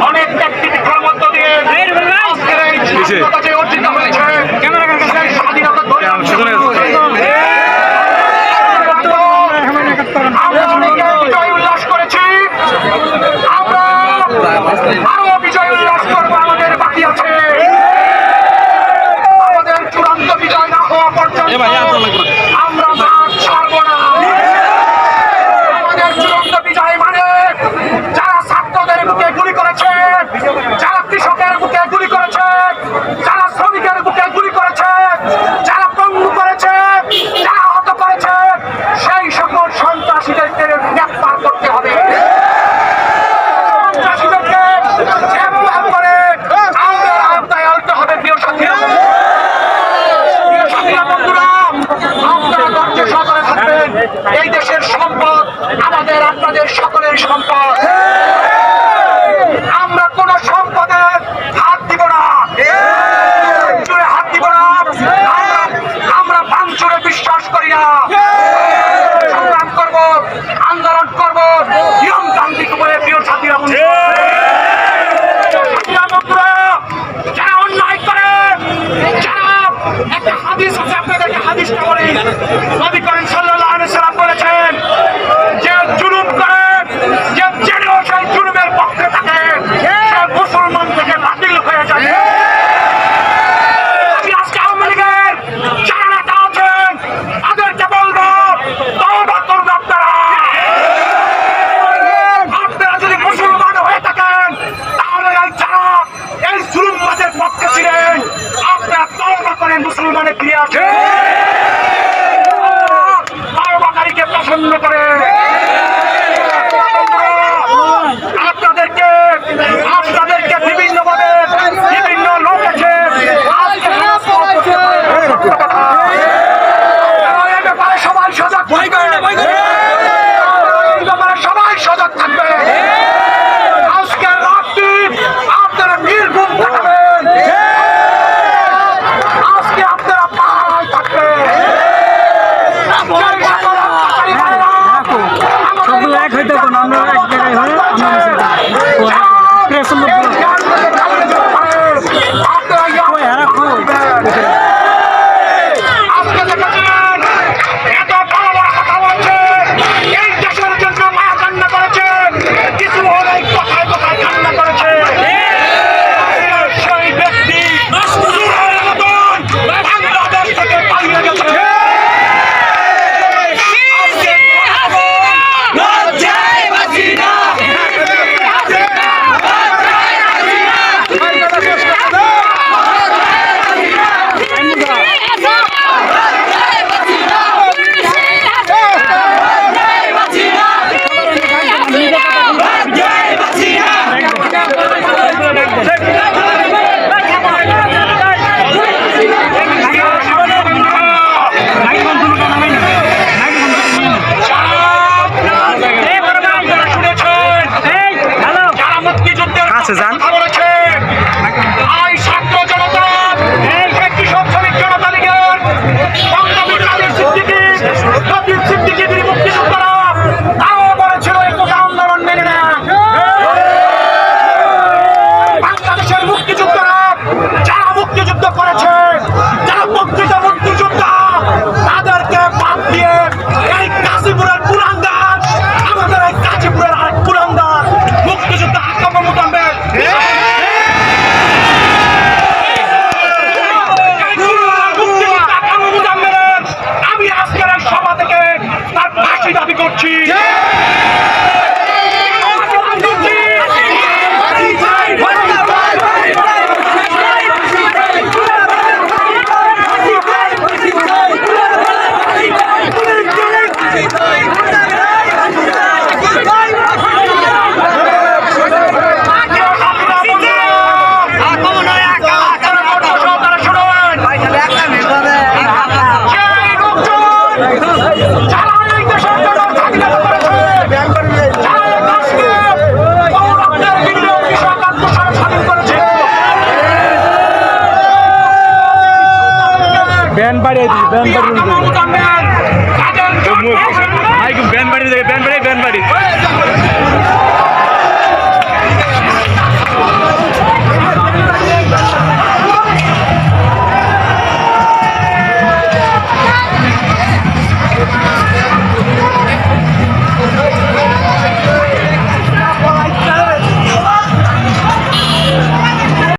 অনেক ব্যক্তিত্বের মধ্য দিয়ে অর্জিত হয়েছে স্বাধীনতা আমরা অনেকে বিজয় উল্লাস করেছি, আমরা আরো বিজয় উল্লাস করবো, আমাদের বাকি আছে। আমাদের চূড়ান্ত বিজয় না হওয়া পর্যন্ত আমরা মাঠ ছাড়বো না। আমাদের চূড়ান্ত বিজয় মানে যারা ছাত্রদের বুকে গুলি করেছে, যারা কৃষকের বুকে গুলি করেছে, যারা শ্রমিকের বুকে গুলি করেছে, যারা পঙ্গু করেছে, যারা আহত করেছে, সেই সকল সন্ত্রাসীদেরকে গ্রেফতার করতে হবে। সন্ত্রাসীদেরকে গ্রেফতার করে আমাদের আওতায় আনতে হবে। প্রিয় সাথীরা, বন্ধুরা, আপনারা ধৈর্য সহকারে থাকবেন। এই দেশের সম্পদ আমাদের আপনাদের সকলের সম্পদ। আমরা কোন সম্পদের হাত দিব না, ভাঙচুরে হাত দিব না। আমরা ভাঙচুরে বিশ্বাস করি না। সংগ্রাম করব, আন্দোলন করব নিয়মতান্ত্রিক উপায়ে। প্রিয় সাথীরা, বন্ধুরা, যারা অন্যায় করে, যারা একটা হাদিস আছে, আপনাদেরকে হাদিসটা বলি। নবী করিম সাল্লাল্লাহু আলাইহি সাল্লাম বলেছেন, যে জুলুম করে, যে জেনেও সেই জুলুমের পক্ষে থাকে, সে মুসলমান থেকে বাতিল হয়ে যায়। আমি আজকে আওয়ামী লীগের যারা নেতা আছেন তাদেরকে বলবো, তওবা করুন আপনারা। আপনারা যদি মুসলমান হয়ে থাকেন তাহলে যারা এই জুলুমবাদের পক্ষে ছিলেন, আপনারা তওবা করে মুসলমানে ফিরে আসেন। তওবাকারীকে পছন্দ করে। আপনাদেরকে বিভিন্ন ভাবে বিভিন্ন লোক আছে ব্যাপারে সবাই সজাগ থাকবে, সবাই সজাগ থাকবে। আজকের রাতটি আপনারা নির্ঘুম থাকবেন, আজকে আপনারা পাহাড় থাকবেন। ব্যান বাড়িয়ে দিই, ব্যান বাড়িয়ে দিই, ব্যান বাড়ি